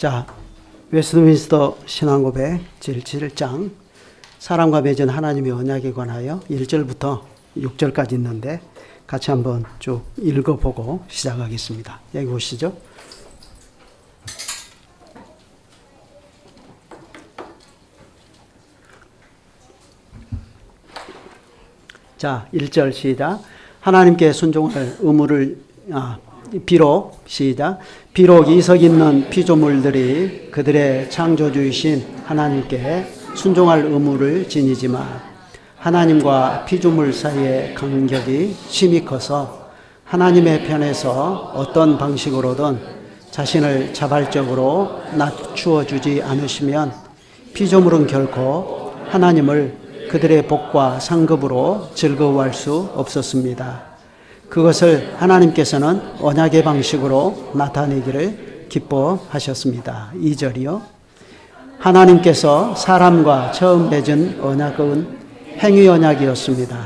자, 웨스트민스터 신앙고백 제7장 사람과 맺은 하나님의 언약에 관하여 1절부터 6절까지 있는데 같이 한번 쭉 읽어보고 시작하겠습니다. 여기 보시죠. 자, 1절 시작. 하나님께 순종할 의무를 비록 시작. 비록 이석 있는 피조물들이 그들의 창조주이신 하나님께 순종할 의무를 지니지만 하나님과 피조물 사이의 간격이 심히 커서 하나님의 편에서 어떤 방식으로든 자신을 자발적으로 낮추어 주지 않으시면 피조물은 결코 하나님을 그들의 복과 상급으로 즐거워할 수 없었습니다. 그것을 하나님께서는 언약의 방식으로 나타내기를 기뻐하셨습니다. 2절이요. 하나님께서 사람과 처음 맺은 언약은 행위 언약이었습니다.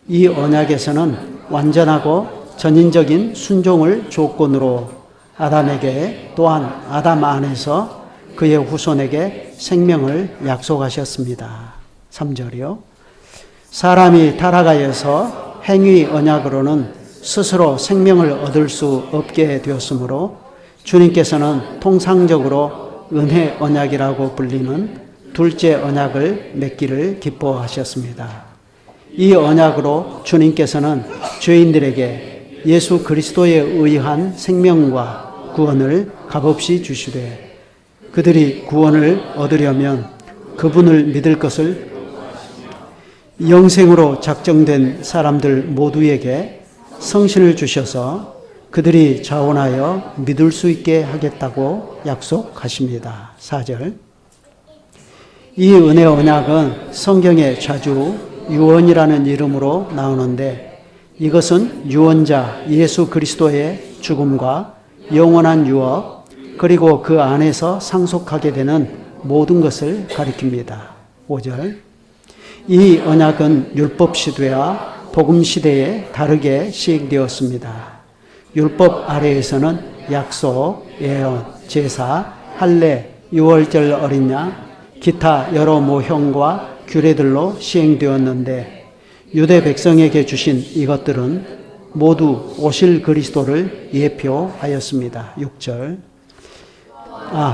이 언약에서는 완전하고 전인적인 순종을 조건으로 아담에게 또한 아담 안에서 그의 후손에게 생명을 약속하셨습니다. 3절이요. 사람이 타락하여서 행위 언약으로는 스스로 생명을 얻을 수 없게 되었으므로 주님께서는 통상적으로 은혜 언약이라고 불리는 둘째 언약을 맺기를 기뻐하셨습니다. 이 언약으로 주님께서는 죄인들에게 예수 그리스도에 의한 생명과 구원을 값없이 주시되 그들이 구원을 얻으려면 그분을 믿을 것을 영생으로 작정된 사람들 모두에게 성신을 주셔서 그들이 자원하여 믿을 수 있게 하겠다고 약속하십니다. 4절. 이 은혜 언약은 성경에 자주 유언이라는 이름으로 나오는데 이것은 유언자 예수 그리스도의 죽음과 영원한 유업 그리고 그 안에서 상속하게 되는 모든 것을 가리킵니다. 5절. 이 언약은 율법 시대와 복음 시대에 다르게 시행되었습니다. 율법 아래에서는 약속, 예언, 제사, 할례, 유월절 어린 양, 기타 여러 모형과 규례들로 시행되었는데 유대 백성에게 주신 이것들은 모두 오실 그리스도를 예표하였습니다. 6절.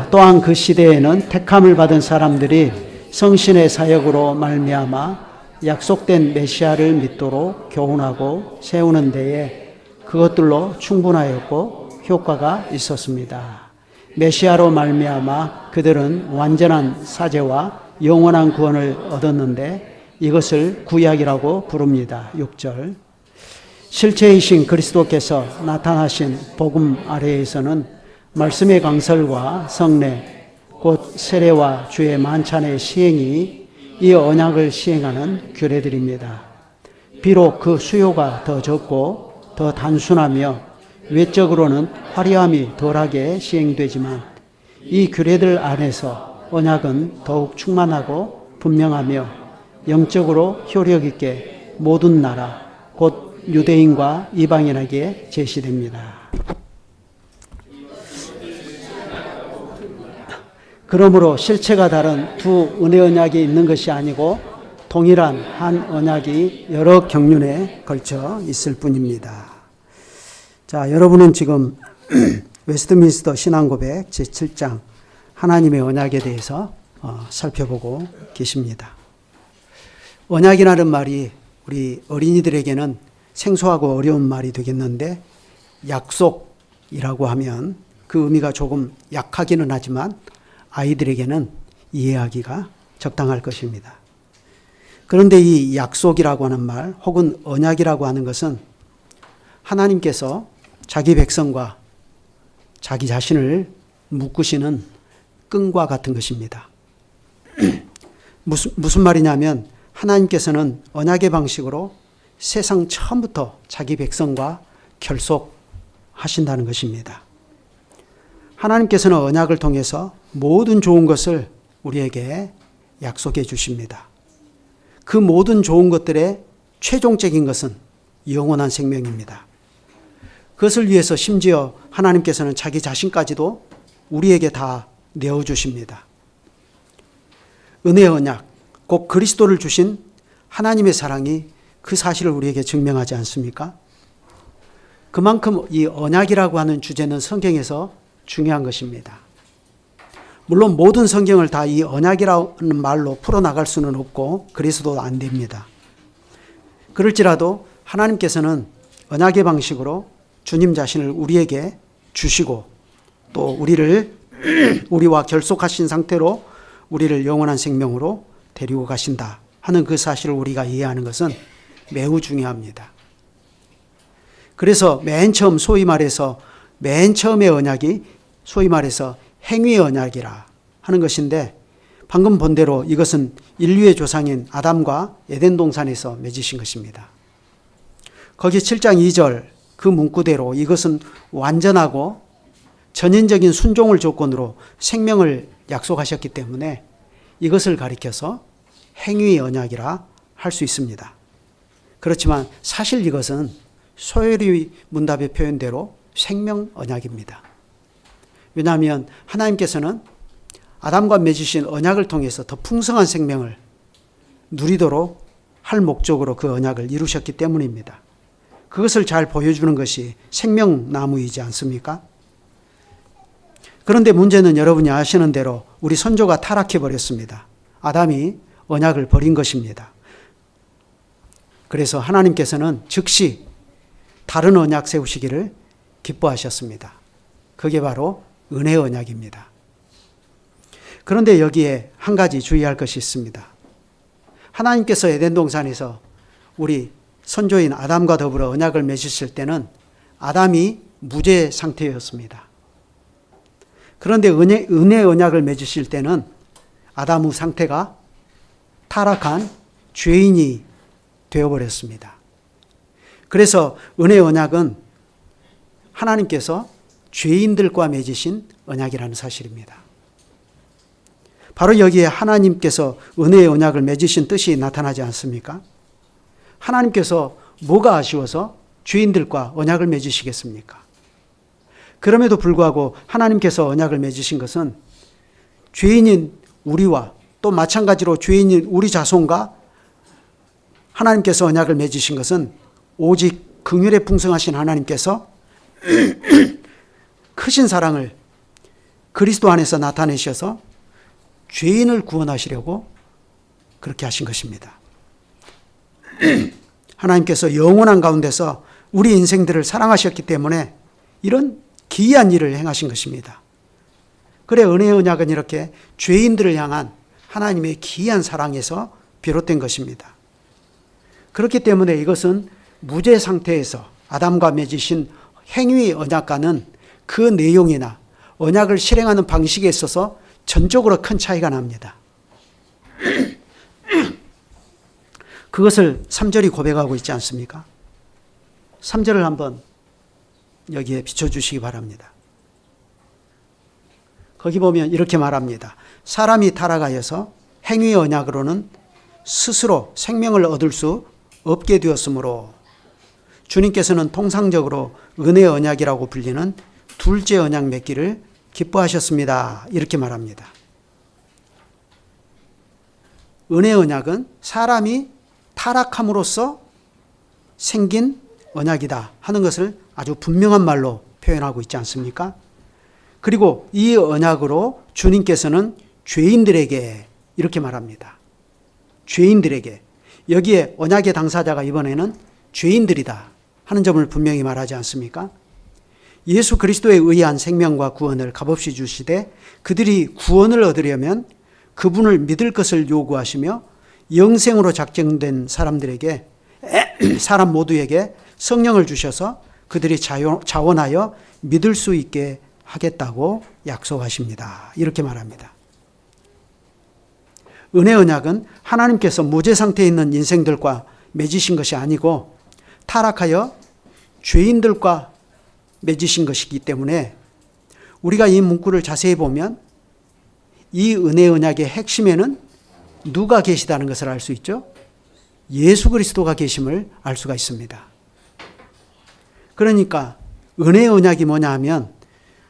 또한 그 시대에는 택함을 받은 사람들이 성신의 사역으로 말미암아 약속된 메시아를 믿도록 교훈하고 세우는 데에 그것들로 충분하였고 효과가 있었습니다. 메시아로 말미암아 그들은 완전한 사죄와 영원한 구원을 얻었는데 이것을 구약이라고 부릅니다. 6절. 실체이신 그리스도께서 나타나신 복음 아래에서는 말씀의 강설과 성례 곧 세례와 주의 만찬의 시행이 이 언약을 시행하는 규례들입니다. 비록 그 수요가 더 적고 더 단순하며 외적으로는 화려함이 덜하게 시행되지만 이 규례들 안에서 언약은 더욱 충만하고 분명하며 영적으로 효력 있게 모든 나라 곧 유대인과 이방인에게 제시됩니다. 그러므로 실체가 다른 두 은혜 언약이 있는 것이 아니고 동일한 한 언약이 여러 경륜에 걸쳐 있을 뿐입니다. 자, 여러분은 지금 웨스트민스터 신앙고백 제7장 하나님의 언약에 대해서 살펴보고 계십니다. 언약이라는 말이 우리 어린이들에게는 생소하고 어려운 말이 되겠는데 약속이라고 하면 그 의미가 조금 약하기는 하지만 아이들에게는 이해하기가 적당할 것입니다. 그런데 이 약속이라고 하는 말 혹은 언약이라고 하는 것은 하나님께서 자기 백성과 자기 자신을 묶으시는 끈과 같은 것입니다. 무슨 말이냐면 하나님께서는 언약의 방식으로 세상 처음부터 자기 백성과 결속하신다는 것입니다. 하나님께서는 언약을 통해서 모든 좋은 것을 우리에게 약속해 주십니다. 그 모든 좋은 것들의 최종적인 것은 영원한 생명입니다. 그것을 위해서 심지어 하나님께서는 자기 자신까지도 우리에게 다 내어주십니다. 은혜의 언약, 곧 그리스도를 주신 하나님의 사랑이 그 사실을 우리에게 증명하지 않습니까? 그만큼 이 언약이라고 하는 주제는 성경에서 중요한 것입니다. 물론 모든 성경을 다 이 언약이라는 말로 풀어나갈 수는 없고 그래서도 안 됩니다. 그럴지라도 하나님께서는 언약의 방식으로 주님 자신을 우리에게 주시고 또 우리와 결속하신 상태로 우리를 영원한 생명으로 데리고 가신다 하는 그 사실을 우리가 이해하는 것은 매우 중요합니다. 그래서 맨 처음의 언약이 소위 말해서 행위의 언약이라 하는 것인데 방금 본 대로 이것은 인류의 조상인 아담과 에덴 동산에서 맺으신 것입니다. 거기 7장 2절 그 문구대로 이것은 완전하고 전인적인 순종을 조건으로 생명을 약속하셨기 때문에 이것을 가리켜서 행위의 언약이라 할 수 있습니다. 그렇지만 사실 이것은 소요리 문답의 표현대로 생명 언약입니다. 왜냐하면 하나님께서는 아담과 맺으신 언약을 통해서 더 풍성한 생명을 누리도록 할 목적으로 그 언약을 이루셨기 때문입니다. 그것을 잘 보여주는 것이 생명나무이지 않습니까? 그런데 문제는 여러분이 아시는 대로 우리 선조가 타락해버렸습니다. 아담이 언약을 버린 것입니다. 그래서 하나님께서는 즉시 다른 언약 세우시기를 기뻐하셨습니다. 그게 바로 은혜의 언약입니다. 그런데 여기에 한 가지 주의할 것이 있습니다. 하나님께서 에덴 동산에서 우리 선조인 아담과 더불어 언약을 맺으실 때는 아담이 무죄 상태였습니다. 그런데 은혜의 언약을 맺으실 때는 아담의 상태가 타락한 죄인이 되어버렸습니다. 그래서 은혜의 언약은 하나님께서 죄인들과 맺으신 언약이라는 사실입니다. 바로 여기에 하나님께서 은혜의 언약을 맺으신 뜻이 나타나지 않습니까? 하나님께서 뭐가 아쉬워서 죄인들과 언약을 맺으시겠습니까? 그럼에도 불구하고 하나님께서 언약을 맺으신 것은 죄인인 우리와 또 마찬가지로 죄인인 우리 자손과 하나님께서 언약을 맺으신 것은 오직 긍휼에 풍성하신 하나님께서 크신 사랑을 그리스도 안에서 나타내셔서 죄인을 구원하시려고 그렇게 하신 것입니다. 하나님께서 영원한 가운데서 우리 인생들을 사랑하셨기 때문에 이런 기이한 일을 행하신 것입니다. 그래 은혜의 언약은 이렇게 죄인들을 향한 하나님의 기이한 사랑에서 비롯된 것입니다. 그렇기 때문에 이것은 무죄 상태에서 아담과 맺으신 행위의 언약과는 그 내용이나 언약을 실행하는 방식에 있어서 전적으로 큰 차이가 납니다. 그것을 3절이 고백하고 있지 않습니까? 3절을 한번 여기에 비춰주시기 바랍니다. 거기 보면 이렇게 말합니다. 사람이 타락하여서 행위의 언약으로는 스스로 생명을 얻을 수 없게 되었으므로 주님께서는 통상적으로 은혜의 언약이라고 불리는 둘째 언약 맺기를 기뻐하셨습니다. 이렇게 말합니다. 은혜의 언약은 사람이 타락함으로써 생긴 언약이다 하는 것을 아주 분명한 말로 표현하고 있지 않습니까? 그리고 이 언약으로 주님께서는 죄인들에게 이렇게 말합니다. 죄인들에게. 여기에 언약의 당사자가 이번에는 죄인들이다 하는 점을 분명히 말하지 않습니까? 예수 그리스도에 의한 생명과 구원을 값없이 주시되 그들이 구원을 얻으려면 그분을 믿을 것을 요구하시며 영생으로 작정된 사람 모두에게 성령을 주셔서 그들이 자원하여 믿을 수 있게 하겠다고 약속하십니다. 이렇게 말합니다. 은혜 언약은 하나님께서 무죄 상태에 있는 인생들과 맺으신 것이 아니고 타락하여 죄인들과 맺으신 것이기 때문에 우리가 이 문구를 자세히 보면 이 은혜 언약의 핵심에는 누가 계시다는 것을 알 수 있죠? 예수 그리스도가 계심을 알 수가 있습니다. 그러니까 은혜의 언약이 뭐냐 하면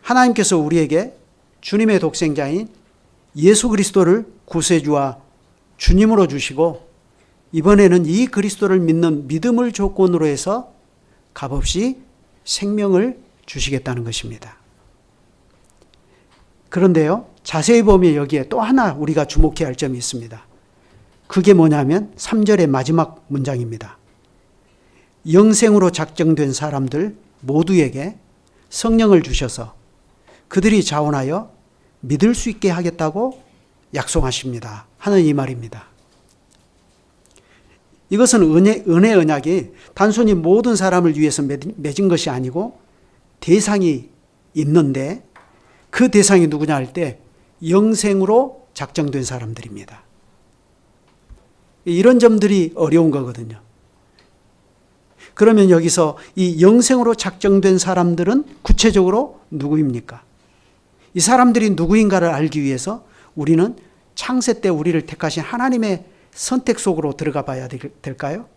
하나님께서 우리에게 주님의 독생자인 예수 그리스도를 구세주와 주님으로 주시고 이번에는 이 그리스도를 믿는 믿음을 조건으로 해서 값없이 생명을 주시겠다는 것입니다. 그런데요, 자세히 보면 여기에 또 하나 우리가 주목해야 할 점이 있습니다. 그게 뭐냐면 3절의 마지막 문장입니다. 영생으로 작정된 사람들 모두에게 성령을 주셔서 그들이 자원하여 믿을 수 있게 하겠다고 약속하십니다 하는 이 말입니다. 이것은 은혜 언약이 단순히 모든 사람을 위해서 맺은 것이 아니고 대상이 있는데 그 대상이 누구냐 할 때 영생으로 작정된 사람들입니다. 이런 점들이 어려운 거거든요. 그러면 여기서 이 영생으로 작정된 사람들은 구체적으로 누구입니까? 이 사람들이 누구인가를 알기 위해서 우리는 창세 때 우리를 택하신 하나님의 선택 속으로 들어가 봐야 될까요?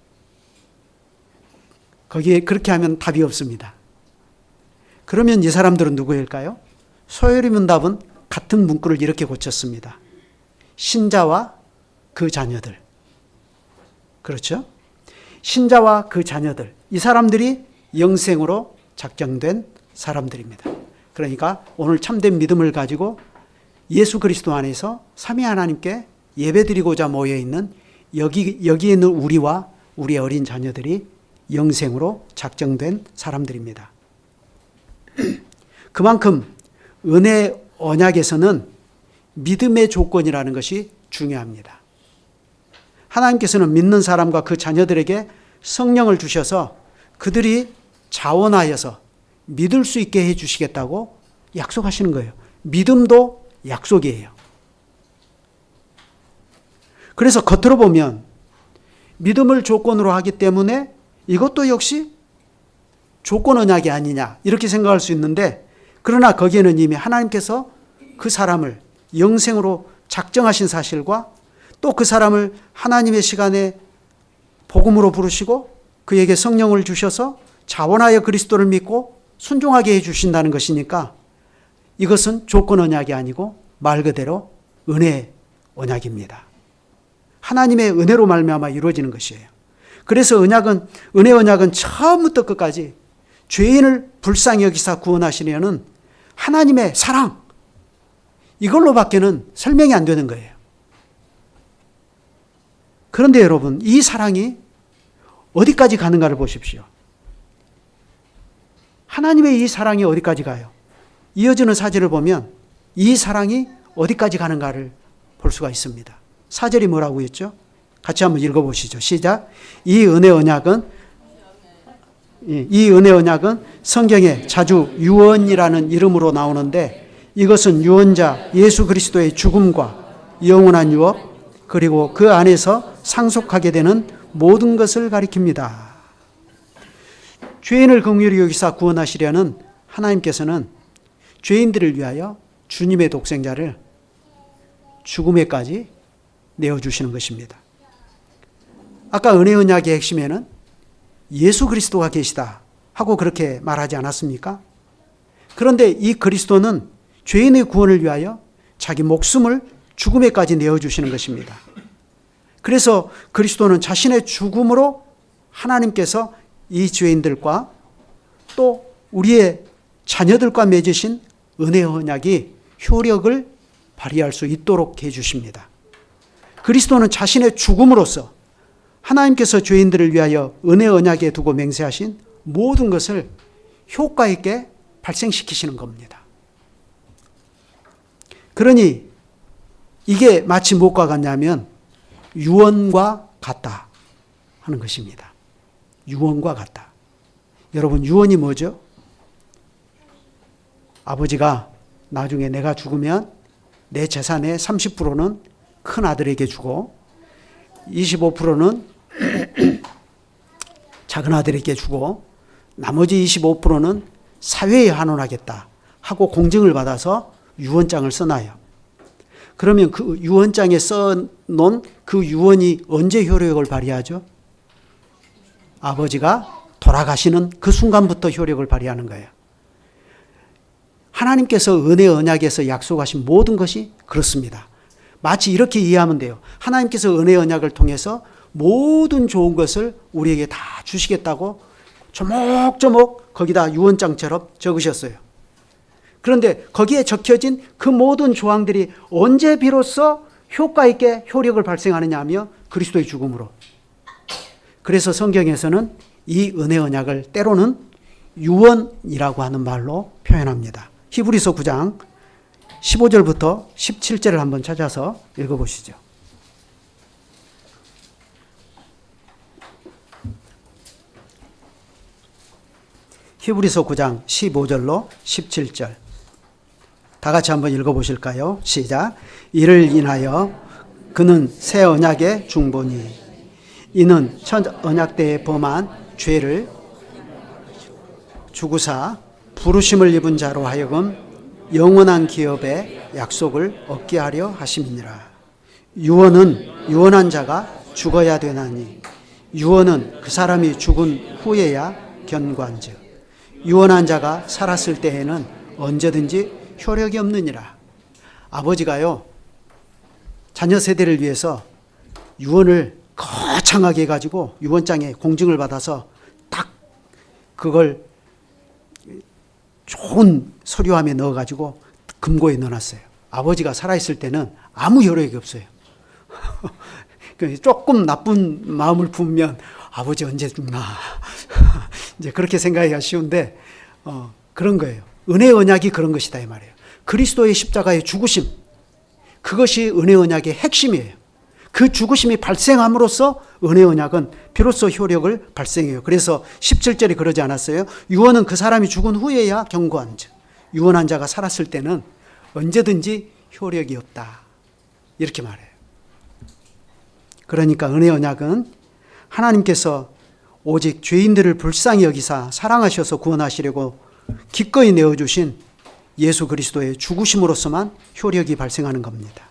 거기에 그렇게 하면 답이 없습니다. 그러면 이 사람들은 누구일까요? 소요리 문답은 같은 문구를 이렇게 고쳤습니다. 신자와 그 자녀들. 그렇죠? 신자와 그 자녀들. 이 사람들이 영생으로 작정된 사람들입니다. 그러니까 오늘 참된 믿음을 가지고 예수 그리스도 안에서 삼위 하나님께 예배드리고자 모여있는 여기에 있는 우리와 우리의 어린 자녀들이 영생으로 작정된 사람들입니다. 그만큼 은혜 언약에서는 믿음의 조건이라는 것이 중요합니다. 하나님께서는 믿는 사람과 그 자녀들에게 성령을 주셔서 그들이 자원하여서 믿을 수 있게 해 주시겠다고 약속하시는 거예요. 믿음도 약속이에요. 그래서 겉으로 보면 믿음을 조건으로 하기 때문에 이것도 역시 조건 언약이 아니냐 이렇게 생각할 수 있는데, 그러나 거기에는 이미 하나님께서 그 사람을 영생으로 작정하신 사실과 또 그 사람을 하나님의 시간에 복음으로 부르시고 그에게 성령을 주셔서 자원하여 그리스도를 믿고 순종하게 해주신다는 것이니까 이것은 조건 언약이 아니고 말 그대로 은혜 언약입니다. 하나님의 은혜로 말미암아 이루어지는 것이에요. 그래서 은혜 언약은 처음부터 끝까지 죄인을 불쌍히 여기사 구원하시려는 하나님의 사랑, 이걸로밖에는 설명이 안 되는 거예요. 그런데 여러분, 이 사랑이 어디까지 가는가를 보십시오. 하나님의 이 사랑이 어디까지 가요? 이어지는 사절을 보면 이 사랑이 어디까지 가는가를 볼 수가 있습니다. 사절이 뭐라고 했죠? 같이 한번 읽어보시죠. 시작. 이 은혜 언약은 성경에 자주 유언이라는 이름으로 나오는데 이것은 유언자 예수 그리스도의 죽음과 영원한 유업 그리고 그 안에서 상속하게 되는 모든 것을 가리킵니다. 죄인을 긍휼히 여기사 구원하시려는 하나님께서는 죄인들을 위하여 주님의 독생자를 죽음에까지 내어주시는 것입니다. 아까 은혜 언약의 핵심에는 예수 그리스도가 계시다 하고 그렇게 말하지 않았습니까? 그런데 이 그리스도는 죄인의 구원을 위하여 자기 목숨을 죽음에까지 내어주시는 것입니다. 그래서 그리스도는 자신의 죽음으로 하나님께서 이 죄인들과 또 우리의 자녀들과 맺으신 은혜 언약이 효력을 발휘할 수 있도록 해주십니다. 그리스도는 자신의 죽음으로써 하나님께서 죄인들을 위하여 은혜 언약에 두고 맹세하신 모든 것을 효과 있게 발생시키시는 겁니다. 그러니 이게 마치 무엇과 같냐면 유언과 같다 하는 것입니다. 유언과 같다. 여러분, 유언이 뭐죠? 아버지가 나중에 내가 죽으면 내 재산의 30%는 큰 아들에게 주고 25%는 작은 아들에게 주고 나머지 25%는 사회에 환원하겠다 하고 공증을 받아서 유언장을 써놔요. 그러면 그 유언장에 써놓은 그 유언이 언제 효력을 발휘하죠? 아버지가 돌아가시는 그 순간부터 효력을 발휘하는 거예요. 하나님께서 은혜 언약에서 약속하신 모든 것이 그렇습니다. 마치 이렇게 이해하면 돼요. 하나님께서 은혜 언약을 통해서 모든 좋은 것을 우리에게 다 주시겠다고 조목조목 거기다 유언장처럼 적으셨어요. 그런데 거기에 적혀진 그 모든 조항들이 언제 비로소 효과 있게 효력을 발생하느냐 하며 그리스도의 죽음으로. 그래서 성경에서는 이 은혜 언약을 때로는 유언이라고 하는 말로 표현합니다. 히브리서 9장 15절부터 17절을 한번 찾아서 읽어보시죠. 히브리서 9장 15절로 17절. 다 같이 한번 읽어보실까요? 시작. 이를 인하여 그는 새 언약의 중보니 이는 첫 언약 때에 범한 죄를 주구사 부르심을 입은 자로 하여금 영원한 기업의 약속을 얻게 하려 하심이니라. 유언은 유언한 자가 죽어야 되나니 유언은 그 사람이 죽은 후에야 견고한즉 유언한 자가 살았을 때에는 언제든지 효력이 없느니라. 아버지가요, 자녀 세대를 위해서 유언을 거창하게 해가지고 유언장에 공증을 받아서 딱 그걸 좋은 서류함에 넣어가지고 금고에 넣어놨어요. 아버지가 살아있을 때는 아무 효력이 없어요. 조금 나쁜 마음을 품으면 아버지 언제 죽나 이제 그렇게 생각하기가 쉬운데 그런 거예요. 은혜 언약이 그런 것이다 이 말이에요. 그리스도의 십자가의 죽으심, 그것이 은혜 언약의 핵심이에요. 그 죽으심이 발생함으로써 은혜 언약은 비로소 효력을 발생해요. 그래서 17절이 그러지 않았어요? 유언은 그 사람이 죽은 후에야 견고한 자. 유언한 자가 살았을 때는 언제든지 효력이 없다. 이렇게 말해요. 그러니까 은혜 언약은 하나님께서 오직 죄인들을 불쌍히 여기사 사랑하셔서 구원하시려고 기꺼이 내어주신 예수 그리스도의 죽으심으로서만 효력이 발생하는 겁니다.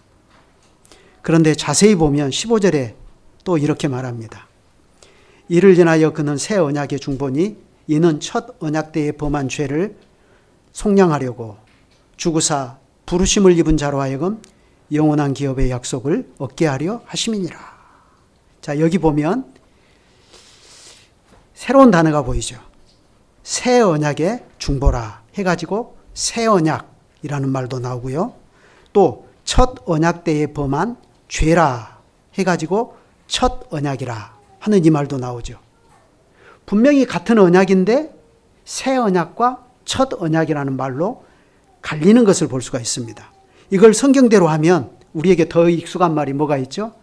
그런데 자세히 보면 15절에 또 이렇게 말합니다. 이를 인하여 그는 새 언약의 중보니 이는 첫 언약 때에 범한 죄를 속량하려고 주구사 부르심을 입은 자로 하여금 영원한 기업의 약속을 얻게 하려 하심이니라. 자, 여기 보면 새로운 단어가 보이죠. 새 언약의 중보라 해가지고 새 언약이라는 말도 나오고요. 또 첫 언약 때에 범한 죄라 해가지고 첫 언약이라 하는 이 말도 나오죠. 분명히 같은 언약인데 새 언약과 첫 언약이라는 말로 갈리는 것을 볼 수가 있습니다. 이걸 성경대로 하면 우리에게 더 익숙한 말이 뭐가 있죠?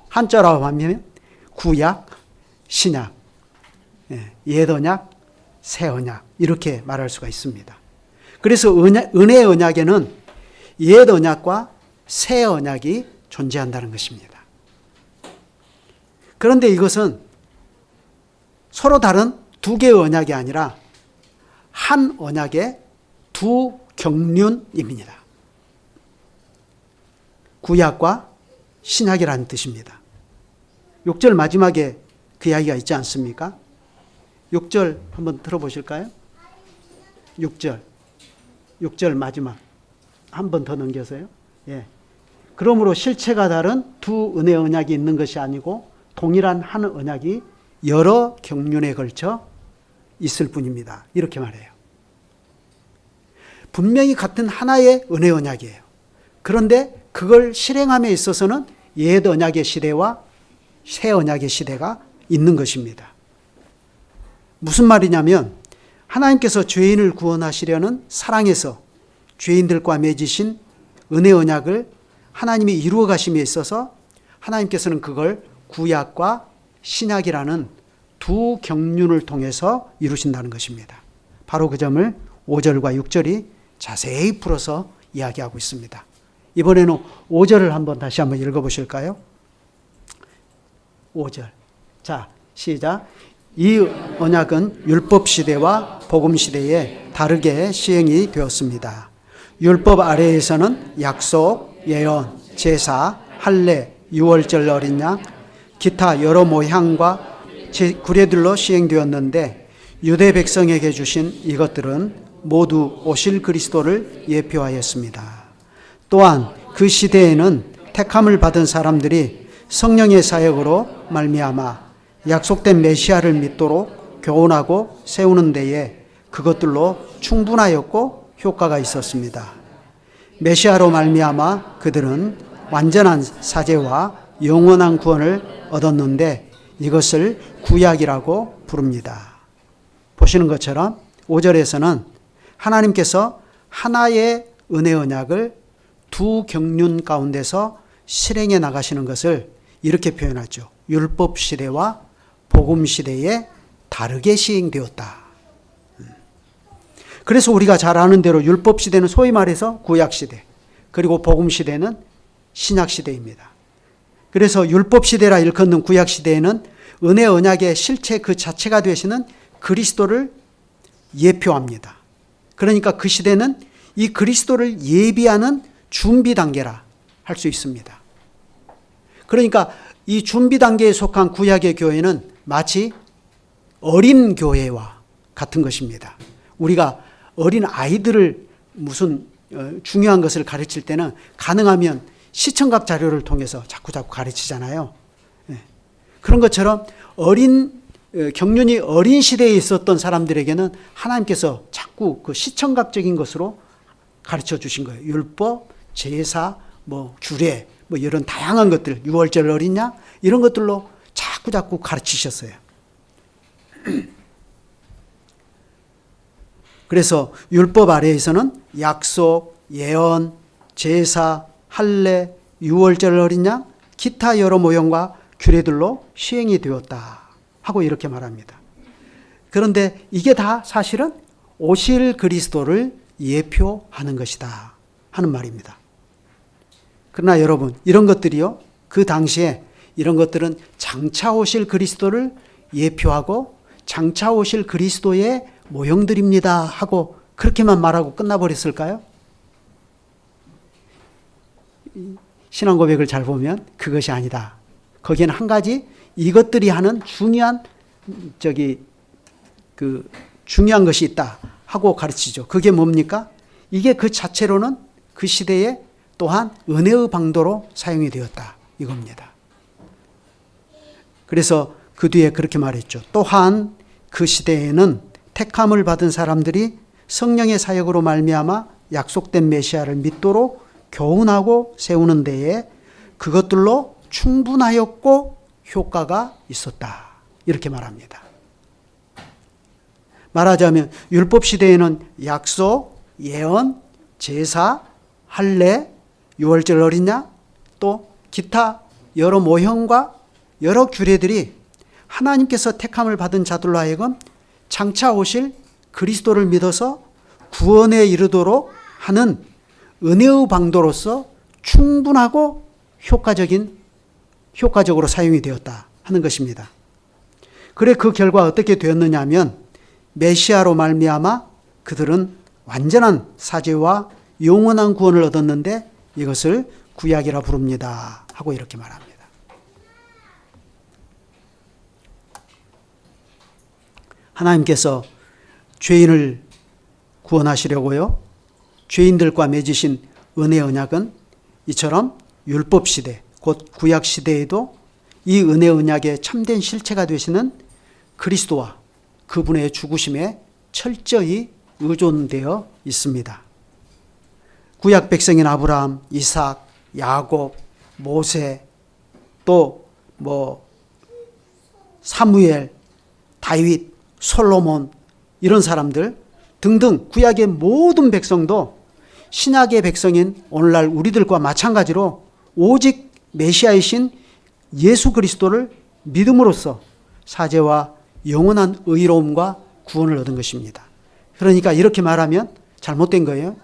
한자로 하면 구약, 신약, 옛 언약, 새 언약 이렇게 말할 수가 있습니다. 그래서 은혜의 언약에는 옛 언약과 새 언약이 존재한다는 것입니다. 그런데 이것은 서로 다른 두 개의 언약이 아니라 한 언약의 두 경륜입니다. 구약과 신약이라는 뜻입니다. 6절 마지막에 그 이야기가 있지 않습니까? 6절 한번 들어보실까요? 6절 마지막 한 번 더 넘겨서요. 예. 그러므로 실체가 다른 두 은혜 언약이 있는 것이 아니고 동일한 한 언약이 여러 경륜에 걸쳐 있을 뿐입니다. 이렇게 말해요. 분명히 같은 하나의 은혜 언약이에요. 그런데 그걸 실행함에 있어서는 옛 언약의 시대와 새 언약의 시대가 있는 것입니다. 무슨 말이냐면 하나님께서 죄인을 구원하시려는 사랑에서 죄인들과 맺으신 은혜 언약을 하나님이 이루어 가심에 있어서 하나님께서는 그걸 구약과 신약이라는 두 경륜을 통해서 이루신다는 것입니다. 바로 그 점을 5절과 6절이 자세히 풀어서 이야기하고 있습니다. 이번에는 5절을 다시 한번 읽어보실까요? 5절. 자, 시작. 이 언약은 율법 시대와 복음 시대에 다르게 시행이 되었습니다. 율법 아래에서는 약속, 예언, 제사, 할례, 유월절 어린 양, 기타 여러 모향과 구례들로 시행되었는데 유대 백성에게 주신 이것들은 모두 오실 그리스도를 예표하였습니다. 또한 그 시대에는 택함을 받은 사람들이 성령의 사역으로 말미암아 약속된 메시아를 믿도록 교훈하고 세우는 데에 그것들로 충분하였고 효과가 있었습니다. 메시아로 말미암아 그들은 완전한 사죄와 영원한 구원을 얻었는데 이것을 구약이라고 부릅니다. 보시는 것처럼 5절에서는 하나님께서 하나의 은혜 언약을 두 경륜 가운데서 실행해 나가시는 것을 이렇게 표현하죠. 율법 시대와 복음 시대에 다르게 시행되었다. 그래서 우리가 잘 아는 대로 율법 시대는 소위 말해서 구약 시대, 그리고 복음 시대는 신약 시대입니다. 그래서 율법 시대라 일컫는 구약 시대에는 은혜 언약의 실체 그 자체가 되시는 그리스도를 예표합니다. 그러니까 그 시대는 이 그리스도를 예비하는 준비 단계라 할 수 있습니다. 그러니까 이 준비 단계에 속한 구약의 교회는 마치 어린 교회와 같은 것입니다. 우리가 어린 아이들을 무슨 중요한 것을 가르칠 때는 가능하면 시청각 자료를 통해서 자꾸 가르치잖아요. 그런 것처럼 경륜이 어린 시대에 있었던 사람들에게는 하나님께서 자꾸 그 시청각적인 것으로 가르쳐 주신 거예요. 율법, 제사, 규례, 이런 다양한 것들, 유월절 어리냐 이런 것들로 자꾸 가르치셨어요. 그래서 율법 아래에서는 약속, 예언, 제사, 할례, 유월절 어리냐 기타 여러 모형과 규례들로 시행이 되었다 하고 이렇게 말합니다. 그런데 이게 다 사실은 오실 그리스도를 예표하는 것이다 하는 말입니다. 그러나 여러분, 이런 것들이요, 그 당시에 이런 것들은 장차 오실 그리스도를 예표하고 장차 오실 그리스도의 모형들입니다 하고 그렇게만 말하고 끝나버렸을까요? 신앙 고백을 잘 보면 그것이 아니다. 거기에는 한 가지 이것들이 하는 중요한 중요한 것이 있다 하고 가르치죠. 그게 뭡니까? 이게 그 자체로는 그 시대에 또한 은혜의 방도로 사용이 되었다 이겁니다. 그래서 그 뒤에 그렇게 말했죠. 또한 그 시대에는 택함을 받은 사람들이 성령의 사역으로 말미암아 약속된 메시아를 믿도록 교훈하고 세우는 데에 그것들로 충분하였고 효과가 있었다 이렇게 말합니다. 말하자면 율법 시대에는 약속, 예언, 제사, 할례, 유월절 어리냐 또 기타 여러 모형과 여러 규례들이 하나님께서 택함을 받은 자들로 하여금 장차 오실 그리스도를 믿어서 구원에 이르도록 하는 은혜의 방도로서 충분하고 효과적으로 사용이 되었다 하는 것입니다. 그래 그 결과 어떻게 되었느냐 하면 메시아로 말미암아 그들은 완전한 사죄와 영원한 구원을 얻었는데 이것을 구약이라 부릅니다 하고 이렇게 말합니다. 하나님께서 죄인을 구원하시려고요, 죄인들과 맺으신 은혜 언약은 이처럼 율법 시대, 곧 구약 시대에도 이 은혜 언약의 참된 실체가 되시는 그리스도와 그분의 죽으심에 철저히 의존되어 있습니다. 구약 백성인 아브라함, 이삭, 야곱, 모세, 또 사무엘, 다윗, 솔로몬 이런 사람들 등등 구약의 모든 백성도 신약의 백성인 오늘날 우리들과 마찬가지로 오직 메시아이신 예수 그리스도를 믿음으로써 사죄와 영원한 의로움과 구원을 얻은 것입니다. 그러니까 이렇게 말하면 잘못된 거예요.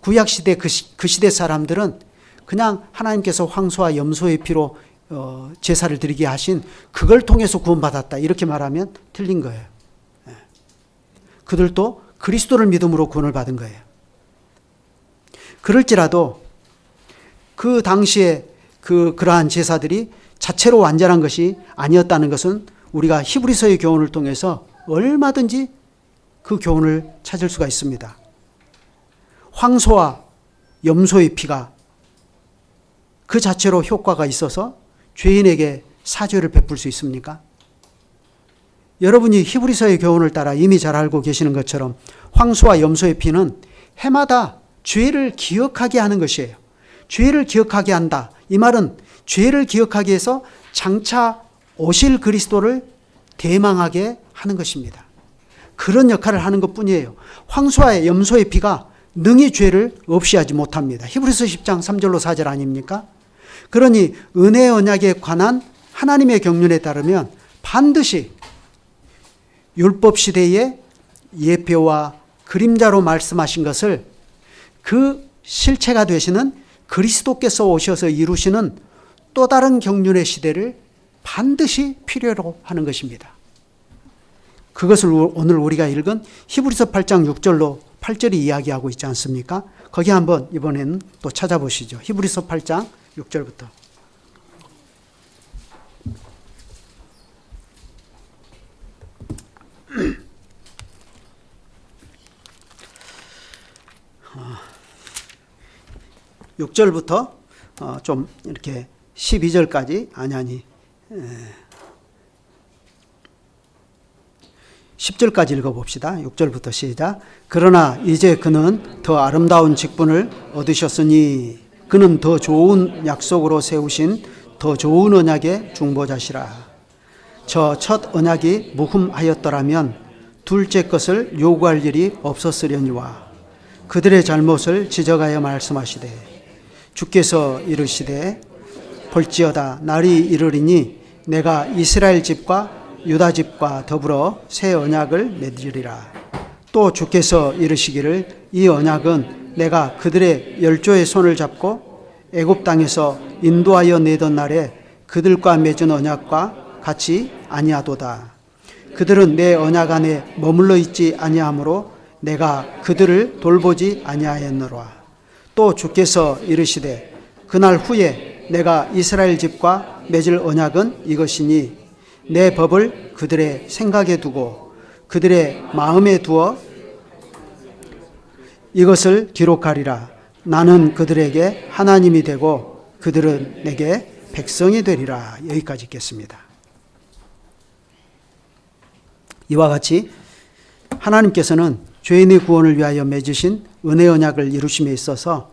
구약 시대 그 시대 사람들은 그냥 하나님께서 황소와 염소의 피로 제사를 드리게 하신 그걸 통해서 구원받았다 이렇게 말하면 틀린 거예요. 그들도 그리스도를 믿음으로 구원을 받은 거예요. 그럴지라도 그 당시에 그러한 제사들이 자체로 완전한 것이 아니었다는 것은 우리가 히브리서의 교훈을 통해서 얼마든지 그 교훈을 찾을 수가 있습니다. 황소와 염소의 피가 그 자체로 효과가 있어서 죄인에게 사죄를 베풀 수 있습니까? 여러분이 히브리서의 교훈을 따라 이미 잘 알고 계시는 것처럼 황소와 염소의 피는 해마다 죄를 기억하게 하는 것이에요. 죄를 기억하게 한다. 이 말은 죄를 기억하게 해서 장차 오실 그리스도를 대망하게 하는 것입니다. 그런 역할을 하는 것뿐이에요. 황소와 염소의 피가 능히 죄를 없이 하지 못합니다. 히브리서 10장 3절로 4절 아닙니까? 그러니 은혜의 언약에 관한 하나님의 경륜에 따르면 반드시 율법 시대의 예표와 그림자로 말씀하신 것을 그 실체가 되시는 그리스도께서 오셔서 이루시는 또 다른 경륜의 시대를 반드시 필요로 하는 것입니다. 그것을 오늘 우리가 읽은 히브리서 8장 6절로 8절이 이야기하고 있지 않습니까? 거기 한번 이번에는 또 찾아보시죠. 히브리서 8장 6절부터. 육 절부터 좀 이렇게 12절까지 아니 10절까지 읽어봅시다. 6절부터 시작. 그러나 이제 그는 더 아름다운 직분을 얻으셨으니 그는 더 좋은 약속으로 세우신 더 좋은 언약의 중보자시라. 저 첫 언약이 무흠하였더라면 둘째 것을 요구할 일이 없었으려니와 그들의 잘못을 지적하여 말씀하시되 주께서 이르시되 볼지어다 날이 이르리니 내가 이스라엘 집과 유다 집과 더불어 새 언약을 맺으리라. 또 주께서 이르시기를 이 언약은 내가 그들의 열조의 손을 잡고 애굽 땅에서 인도하여 내던 날에 그들과 맺은 언약과 같이 아니하도다. 그들은 내 언약 안에 머물러 있지 아니하므로 내가 그들을 돌보지 아니하였노라. 또 주께서 이르시되 그날 후에 내가 이스라엘 집과 맺을 언약은 이것이니 내 법을 그들의 생각에 두고 그들의 마음에 두어 이것을 기록하리라. 나는 그들에게 하나님이 되고 그들은 내게 백성이 되리라. 여기까지 읽겠습니다. 이와 같이 하나님께서는 죄인의 구원을 위하여 맺으신 은혜 언약을 이루심에 있어서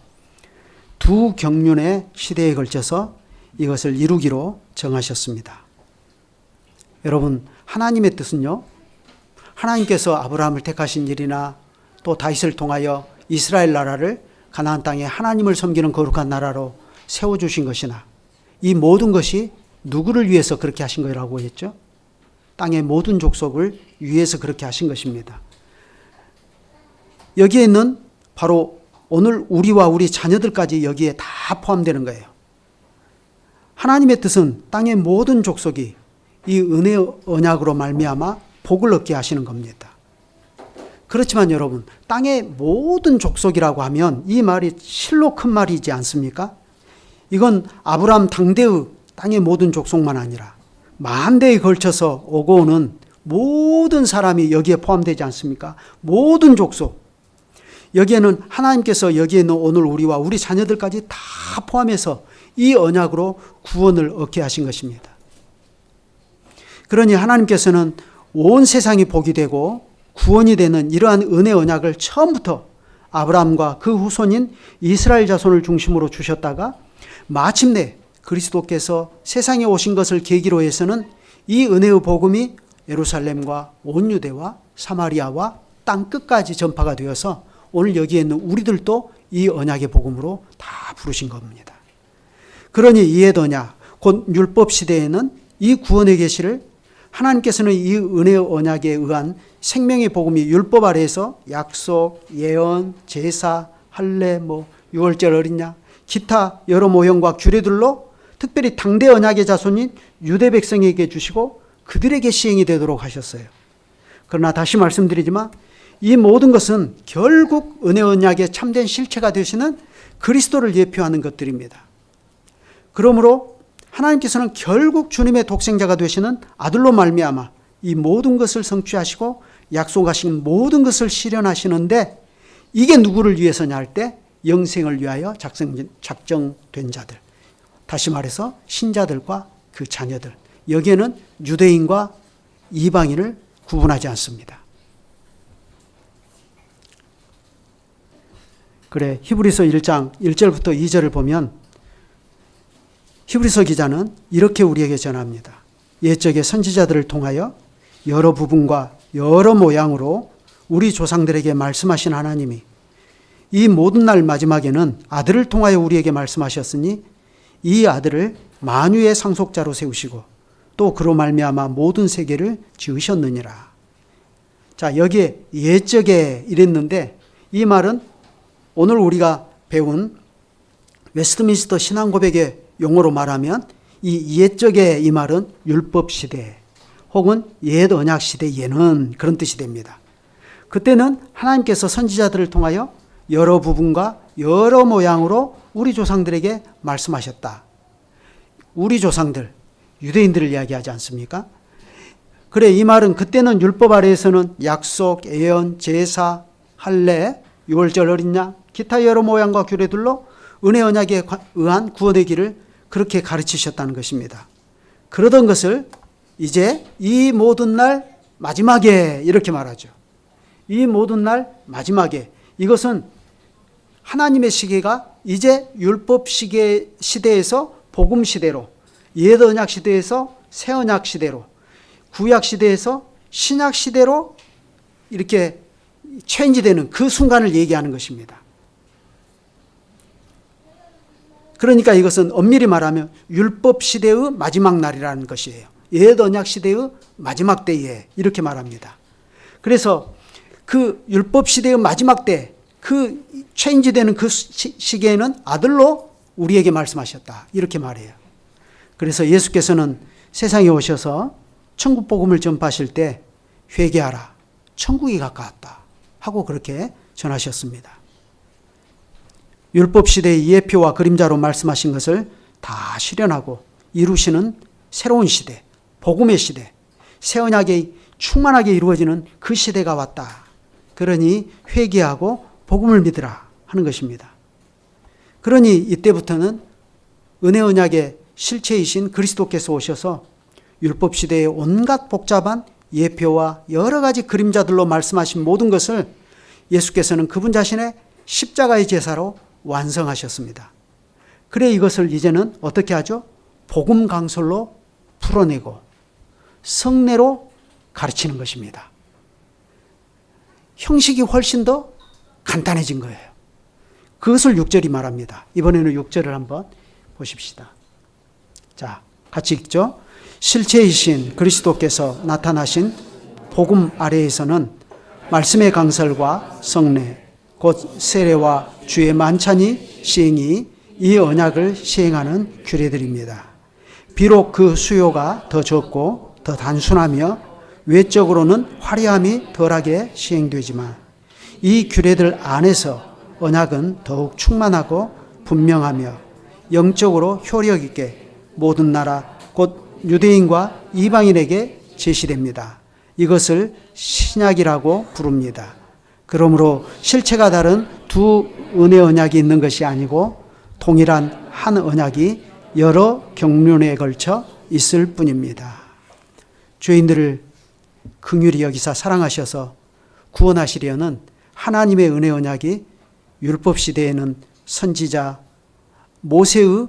두 경륜의 시대에 걸쳐서 이것을 이루기로 정하셨습니다. 여러분, 하나님의 뜻은요, 하나님께서 아브라함을 택하신 일이나 또 다윗을 통하여 이스라엘 나라를 가나안 땅에 하나님을 섬기는 거룩한 나라로 세워주신 것이나 이 모든 것이 누구를 위해서 그렇게 하신 거라고 했죠? 땅의 모든 족속을 위해서 그렇게 하신 것입니다. 여기에 있는 바로 오늘 우리와 우리 자녀들까지 여기에 다 포함되는 거예요. 하나님의 뜻은 땅의 모든 족속이 이 은혜 언약으로 말미암아 복을 얻게 하시는 겁니다. 그렇지만 여러분, 땅의 모든 족속이라고 하면 이 말이 실로 큰 말이지 않습니까? 이건 아브라함 당대의 땅의 모든 족속만 아니라 만 대에 걸쳐서 오고 오는 모든 사람이 여기에 포함되지 않습니까? 모든 족속. 여기에는 하나님께서 여기에 있는 오늘 우리와 우리 자녀들까지 다 포함해서 이 언약으로 구원을 얻게 하신 것입니다. 그러니 하나님께서는 온 세상이 복이 되고 구원이 되는 이러한 은혜 언약을 처음부터 아브라함과 그 후손인 이스라엘 자손을 중심으로 주셨다가 마침내 그리스도께서 세상에 오신 것을 계기로 해서는 이 은혜의 복음이 예루살렘과 온 유대와 사마리아와 땅 끝까지 전파가 되어서 오늘 여기에 있는 우리들도 이 언약의 복음으로 다 부르신 겁니다. 그러니 이에 더냐 곧 율법 시대에는 이 구원의 계시를 하나님께서는 이 은혜의 언약에 의한 생명의 복음이 율법 아래에서 약속, 예언, 제사, 할례, 유월절 어린 양, 기타 여러 모형과 규례들로 특별히 당대 언약의 자손인 유대 백성에게 주시고 그들에게 시행이 되도록 하셨어요. 그러나 다시 말씀드리지만 이 모든 것은 결국 은혜 언약의 참된 실체가 되시는 그리스도를 예표하는 것들입니다. 그러므로 하나님께서는 결국 주님의 독생자가 되시는 아들로 말미암아 이 모든 것을 성취하시고 약속하신 모든 것을 실현하시는데 이게 누구를 위해서냐 할 때 영생을 위하여 작정된 자들. 다시 말해서 신자들과 그 자녀들. 여기에는 유대인과 이방인을 구분하지 않습니다. 그래, 히브리서 1장 1절부터 2절을 보면 히브리서 기자는 이렇게 우리에게 전합니다. 옛적의 선지자들을 통하여 여러 부분과 여러 모양으로 우리 조상들에게 말씀하신 하나님이 이 모든 날 마지막에는 아들을 통하여 우리에게 말씀하셨으니 이 아들을 만유의 상속자로 세우시고 또 그로 말미암아 모든 세계를 지으셨느니라. 자, 여기에 옛적에 이랬는데 이 말은 오늘 우리가 배운 웨스트민스터 신앙고백의 용어로 말하면 이 옛적에 이 말은 율법시대 혹은 옛 언약시대에는 그런 뜻이 됩니다. 그때는 하나님께서 선지자들을 통하여 여러 부분과 여러 모양으로 우리 조상들에게 말씀하셨다. 우리 조상들, 유대인들을 이야기하지 않습니까? 그래, 이 말은 그때는 율법 아래에서는 약속, 예언, 제사, 할례, 유월절 어린 양, 기타 여러 모양과 규례들로 은혜 언약에 의한 구원의 길을 그렇게 가르치셨다는 것입니다. 그러던 것을 이제 이 모든 날 마지막에 이렇게 말하죠. 이 모든 날 마지막에. 이것은 하나님의 시계가 이제 율법 시대에서 복음 시대로, 옛 언약 시대에서 새 언약 시대로, 구약 시대에서 신약 시대로 이렇게 체인지되는 그 순간을 얘기하는 것입니다. 그러니까 이것은 엄밀히 말하면 율법 시대의 마지막 날이라는 것이에요. 옛 언약 시대의 마지막 때에 이렇게 말합니다. 그래서 그 율법 시대의 마지막 때, 그 체인지되는 그 시기에는 아들로 우리에게 말씀하셨다. 이렇게 말해요. 그래서 예수께서는 세상에 오셔서 천국 복음을 전파하실 때 회개하라. 천국이 가까웠다. 하고 그렇게 전하셨습니다. 율법 시대의 예표와 그림자로 말씀하신 것을 다 실현하고 이루시는 새로운 시대, 복음의 시대, 새 언약이 충만하게 이루어지는 그 시대가 왔다. 그러니 회개하고 복음을 믿으라 하는 것입니다. 그러니 이때부터는 은혜 언약의 실체이신 그리스도께서 오셔서 율법 시대의 온갖 복잡한 예표와 여러 가지 그림자들로 말씀하신 모든 것을 예수께서는 그분 자신의 십자가의 제사로 완성하셨습니다. 그래 이것을 이제는 어떻게 하죠? 복음 강설로 풀어내고 성례로 가르치는 것입니다. 형식이 훨씬 더 간단해진 거예요. 그것을 6절이 말합니다. 이번에는 6절을 한번 보십시다. 자, 같이 읽죠. 실체이신 그리스도께서 나타나신 복음 아래에서는 말씀의 강설과 성례, 곧 세례와 주의 만찬이 시행이 이 언약을 시행하는 규례들입니다. 비록 그 수요가 더 적고 더 단순하며 외적으로는 화려함이 덜하게 시행되지만 이 규례들 안에서 언약은 더욱 충만하고 분명하며 영적으로 효력 있게 모든 나라 곧 유대인과 이방인에게 제시됩니다. 이것을 신약이라고 부릅니다. 그러므로 실체가 다른 두 은혜 언약이 있는 것이 아니고 동일한 한 언약이 여러 경륜에 걸쳐 있을 뿐입니다. 죄인들을 긍휼히 여기사 사랑하셔서 구원하시려는 하나님의 은혜 언약이 율법 시대에는 선지자 모세의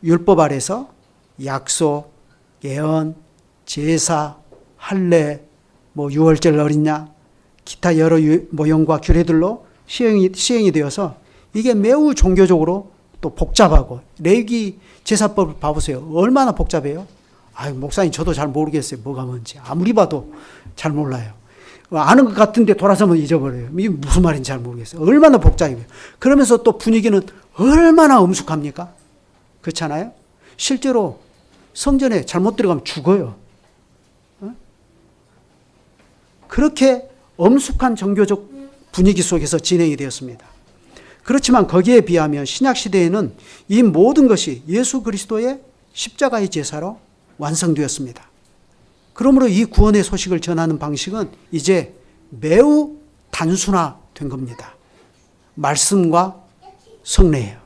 율법 아래서 약속, 예언, 제사, 할례, 유월절 어린 양, 기타 여러 모형과 규례들로 시행이 되어서 이게 매우 종교적으로 또 복잡하고 레위기 제사법을 봐보세요. 얼마나 복잡해요. 목사님 저도 잘 모르겠어요. 뭐가 뭔지. 아무리 봐도 잘 몰라요. 아는 것 같은데 돌아서면 잊어버려요. 이게 무슨 말인지 잘 모르겠어요. 얼마나 복잡해요. 그러면서 또 분위기는 얼마나 엄숙합니까? 그렇잖아요. 실제로 성전에 잘못 들어가면 죽어요. 그렇게 엄숙한 종교적 분위기 속에서 진행이 되었습니다. 그렇지만 거기에 비하면 신약시대에는 이 모든 것이 예수 그리스도의 십자가의 제사로 완성되었습니다. 그러므로 이 구원의 소식을 전하는 방식은 이제 매우 단순화된 겁니다. 말씀과 성례예요.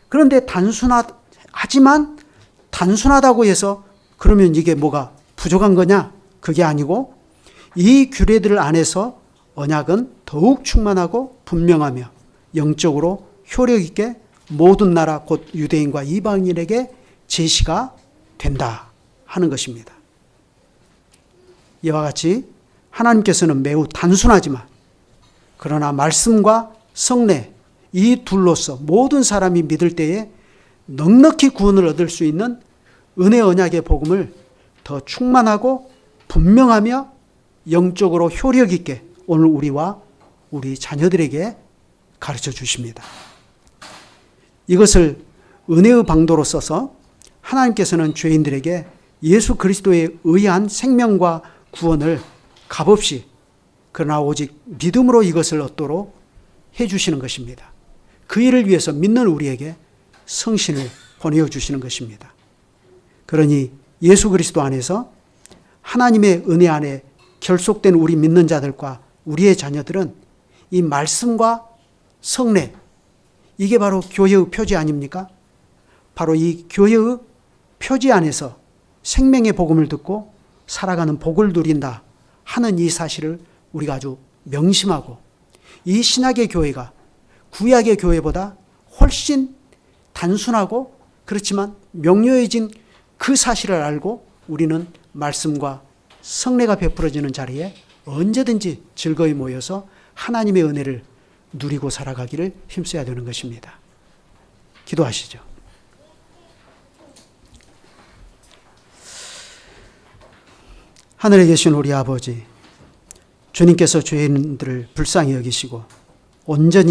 그런데 하지만 단순하다고 해서 그러면 이게 뭐가 부족한 거냐? 그게 아니고 이 규례들 안에서 언약은 더욱 충만하고 분명하며 영적으로 효력 있게 모든 나라 곧 유대인과 이방인에게 제시가 된다 하는 것입니다. 이와 같이 하나님께서는 매우 단순하지만 그러나 말씀과 성례 이 둘로서 모든 사람이 믿을 때에 넉넉히 구원을 얻을 수 있는 은혜 언약의 복음을 더 충만하고 분명하며 영적으로 효력 있게 오늘 우리와 우리 자녀들에게 가르쳐 주십니다. 이것을 은혜의 방도로 써서 하나님께서는 죄인들에게 예수 그리스도에 의한 생명과 구원을 값없이 그러나 오직 믿음으로 이것을 얻도록 해주시는 것입니다. 그 일을 위해서 믿는 우리에게 성신을 보내어 주시는 것입니다. 그러니 예수 그리스도 안에서 하나님의 은혜 안에 결속된 우리 믿는 자들과 우리의 자녀들은 이 말씀과 성례, 이게 바로 교회의 표지 아닙니까? 바로 이 교회의 표지 안에서 생명의 복음을 듣고 살아가는 복을 누린다 하는 이 사실을 우리가 아주 명심하고 이 신약의 교회가 구약의 교회보다 훨씬 단순하고 그렇지만 명료해진 그 사실을 알고 우리는 말씀과 성례가 베풀어지는 자리에 언제든지 즐거이 모여서 하나님의 은혜를 누리고 살아가기를 힘써야 되는 것입니다. 기도하시죠. 하늘에 계신 우리 아버지, 주님께서 죄인들을 불쌍히 여기시고 온전히